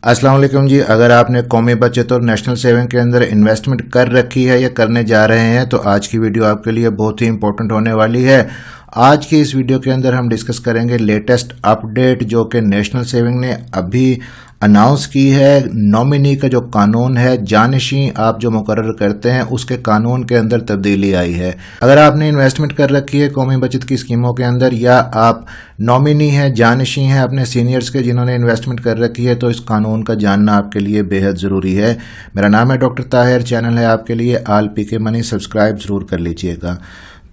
अस्सलाम वालेकुम जी। अगर आपने कौमी बचत और नेशनल सेविंग के अंदर इन्वेस्टमेंट कर रखी है या करने जा रहे हैं तो आज की वीडियो आपके लिए बहुत ही इंपॉर्टेंट होने वाली है। आज की इस वीडियो के अंदर हम डिस्कस करेंगे लेटेस्ट अपडेट जो कि नेशनल सेविंग ने अभी अनाउंस की है। नॉमिनी का जो कानून है, जानशी आप जो मुकर्रर करते हैं, उसके कानून के अंदर तब्दीली आई है। अगर आपने इन्वेस्टमेंट कर रखी है कौमी बचत की स्कीमों के अंदर या आप नॉमिनी हैं, जानशी हैं अपने सीनियर्स के जिन्होंने इन्वेस्टमेंट कर रखी है, तो इस कानून का जानना आपके लिए बेहद ज़रूरी है। मेरा नाम है डॉक्टर ताहिर, चैनल है आपके लिए आल पीके मनी, सब्सक्राइब ज़रूर कर लीजिएगा।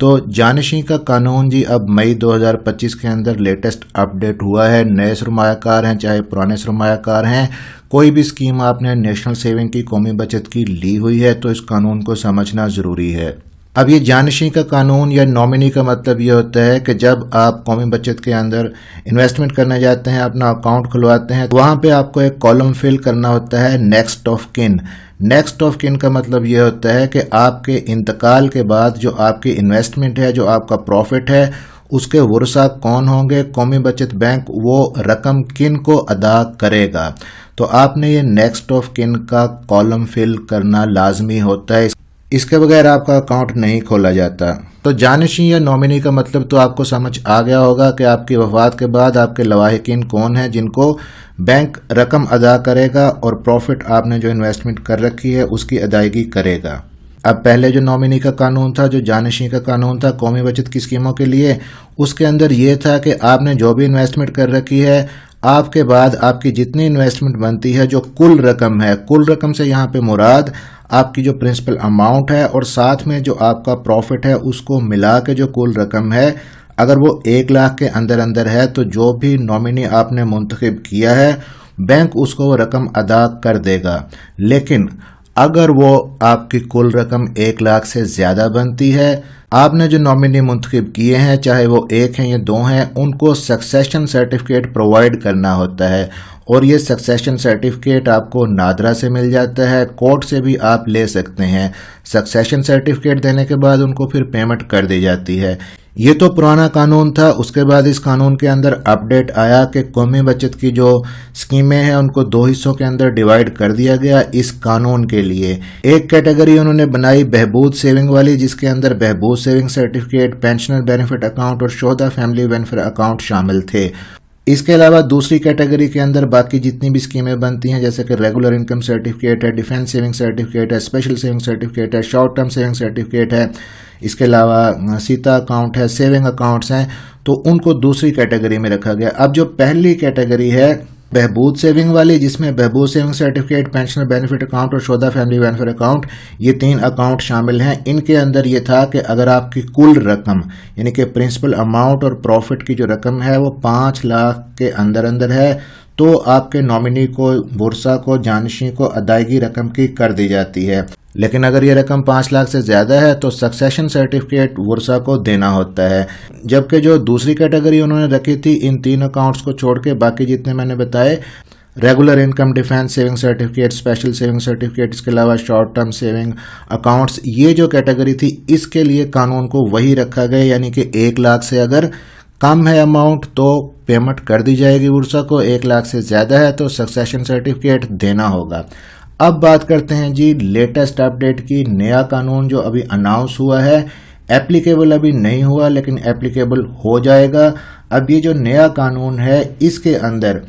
तो जानशी का कानून जी अब मई 2025 के अंदर लेटेस्ट अपडेट हुआ है। नए सरमायाकार हैं चाहे पुराने सरमायाकार हैं, कोई भी स्कीम आपने नेशनल सेविंग की, कौमी बचत की ली हुई है तो इस कानून को समझना ज़रूरी है। अब ये जानशी का कानून या नॉमिनी का मतलब ये होता है कि जब आप कौमी बचत के अंदर इन्वेस्टमेंट करने जाते हैं, अपना अकाउंट खुलवाते हैं, तो वहाँ पे आपको एक कॉलम फिल करना होता है next of kin. Next of kin का मतलब ये होता है कि आपके इंतकाल के बाद जो आपकी इन्वेस्टमेंट है, जो आपका प्रॉफिट है, उसके वर्सा कौन होंगे, कौमी बचत बैंक वो रकम किन को अदा करेगा। तो आपने ये नेक्स्ट ऑफ किन का कॉलम फिल करना लाजमी होता है, इसके बगैर आपका अकाउंट नहीं खोला जाता। तो जानशी या नॉमिनी का मतलब तो आपको समझ आ गया होगा कि आपकी वफात के बाद आपके लवाहिकीन कौन हैं जिनको बैंक रकम अदा करेगा और प्रॉफिट आपने जो इन्वेस्टमेंट कर रखी है उसकी अदायगी करेगा। अब पहले जो नॉमिनी का कानून था, जो जानशी का कानून था कौमी बचत की स्कीमों के लिए, उसके अंदर ये था कि आपने जो भी इन्वेस्टमेंट कर रखी है, आपके बाद आपकी जितनी इन्वेस्टमेंट बनती है, जो कुल रकम है, कुल रकम से यहाँ पे मुराद आपकी जो प्रिंसिपल अमाउंट है और साथ में जो आपका प्रॉफिट है, उसको मिला के जो कुल रकम है, अगर वो 1 लाख के अंदर अंदर है तो जो भी नॉमिनी आपने मुंतखब किया है बैंक उसको वो रकम अदा कर देगा। लेकिन अगर वो आपकी कुल रकम 1 लाख से ज़्यादा बनती है, आपने जो नॉमिनी मुंतखब किए हैं, चाहे वो 1 हैं या 2 हैं, उनको सक्सेशन सर्टिफिकेट प्रोवाइड करना होता है। और ये सक्सेशन सर्टिफिकेट आपको नादरा से मिल जाता है, कोर्ट से भी आप ले सकते हैं। सक्सेशन सर्टिफिकेट देने के बाद उनको फिर पेमेंट कर दी जाती है। ये तो पुराना कानून था। उसके बाद इस कानून के अंदर अपडेट आया कि कौमी बचत की जो स्कीमें हैं उनको 2 हिस्सों के अंदर डिवाइड कर दिया गया इस कानून के लिए। एक कैटेगरी उन्होंने बनाई बहबूद सेविंग वाली, जिसके अंदर Behbood saving certificate, pensioner benefit account और शोहदा फैमिली वेलफेयर अकाउंट शामिल थे। इसके अलावा दूसरी कैटेगरी के अंदर बाकी जितनी भी स्कीमें बनती हैं, जैसे कि रेगुलर इनकम सर्टिफिकेट है, डिफेंस सेविंग सर्टिफिकेट है, स्पेशल सेविंग सर्टिफिकेट है, शॉर्ट टर्म सेविंग सर्टिफिकेट है, इसके अलावा सीता अकाउंट है, सेविंग अकाउंट्स हैं, तो उनको दूसरी कैटेगरी में रखा गया। अब जो पहली कैटेगरी है बहबूद सेविंग वाली, जिसमें Behbood saving certificate, pensioner benefit account और शोहदा फैमिली वेलफेयर अकाउंट, ये 3 अकाउंट शामिल हैं। इनके अंदर ये था कि अगर आपकी कुल रकम यानी कि प्रिंसिपल अमाउंट और प्रॉफिट की जो रकम है वो 5 लाख के अंदर अंदर है तो आपके नॉमिनी को, बुरसा को, जानशी को अदायगी रकम की कर दी जाती है। लेकिन अगर ये रकम 5 लाख से ज़्यादा है तो सक्सेशन सर्टिफिकेट बुरसा को देना होता है। जबकि जो दूसरी कैटेगरी उन्होंने रखी थी, इन 3 अकाउंट्स को छोड़ के बाकी जितने मैंने बताए, regular income, defence saving certificate, special saving certificate, इसके अलावा शॉर्ट टर्म सेविंग अकाउंट्स, ये जो कैटेगरी थी इसके लिए कानून को वही रखा गया। यानी कि 1 लाख से अगर कम है अमाउंट तो पेमेंट कर दी जाएगी बुरसा को, 1 लाख से ज़्यादा है तो सक्सेशन सर्टिफिकेट देना होगा। अब बात करते हैं जी लेटेस्ट अपडेट की। नया कानून जो अभी अनाउंस हुआ है, एप्लीकेबल अभी नहीं हुआ लेकिन एप्लीकेबल हो जाएगा। अब ये जो नया कानून है इसके अंदर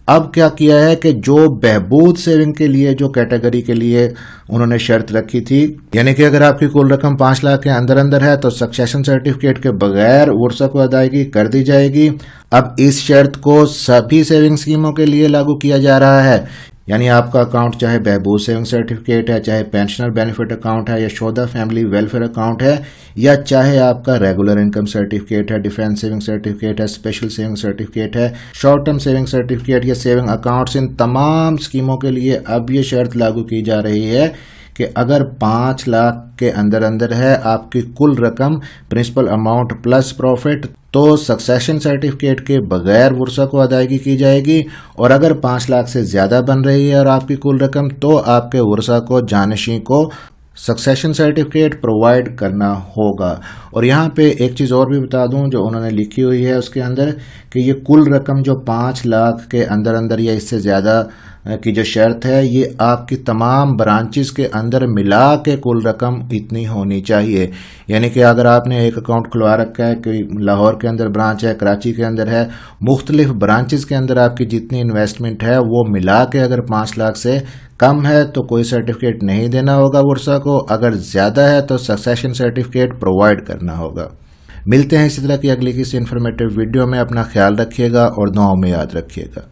अब क्या किया है कि जो बहबूद सेविंग के लिए जो कैटेगरी के लिए उन्होंने शर्त रखी थी, यानी कि अगर आपकी कुल रकम 5 लाख के अंदर अंदर है तो सक्सेशन सर्टिफिकेट के बगैर वर्सा को अदायगी कर दी जाएगी। अब इस शर्त को सभी सेविंग स्कीमों के लिए लागू किया जा रहा है। यानी आपका अकाउंट चाहे बहबूद सेविंग सर्टिफिकेट है, चाहे पेंशनर बेनिफिट अकाउंट है, या शोहदा फैमिली वेलफेयर अकाउंट है, या चाहे आपका रेगुलर इनकम सर्टिफिकेट है, डिफेंस सेविंग सर्टिफिकेट है, स्पेशल सेविंग सर्टिफिकेट है, शॉर्ट टर्म सेविंग सर्टिफिकेट या सेविंग अकाउंट्स, इन तमाम स्कीमों के लिए अब ये शर्त लागू की जा रही है कि अगर 5 लाख के अंदर अंदर है आपकी कुल रकम, प्रिंसिपल अमाउंट प्लस प्रॉफिट, तो सक्सेशन सर्टिफिकेट के बगैर वर्सा को अदायगी की जाएगी। और अगर 5 लाख से ज़्यादा बन रही है और आपकी कुल रकम, तो आपके वर्सा को, जानशी को सक्सेशन सर्टिफिकेट प्रोवाइड करना होगा। और यहाँ पे एक चीज़ और भी बता दूँ जो उन्होंने लिखी हुई है उसके अंदर, कि ये कुल रकम जो 5 लाख के अंदर अंदर या इससे ज़्यादा की जो शर्त है ये आपकी तमाम ब्रांचेस के अंदर मिला के कुल रकम इतनी होनी चाहिए। यानी कि अगर आपने एक अकाउंट खुलवा रखा है कि लाहौर के अंदर ब्रांच है, कराची के अंदर है, मुख्तलिफ ब्रांचेस के अंदर आपकी जितनी इन्वेस्टमेंट है वो मिला के अगर 5 लाख से कम है तो कोई सर्टिफिकेट नहीं देना होगा वर्सा को, अगर ज़्यादा है तो सक्सेशन सर्टिफिकेट प्रोवाइड करना होगा। मिलते हैं इसी तरह की अगली किसी इन्फॉर्मेटिव वीडियो में। अपना ख्याल रखिएगा और दुआओं में याद रखिएगा।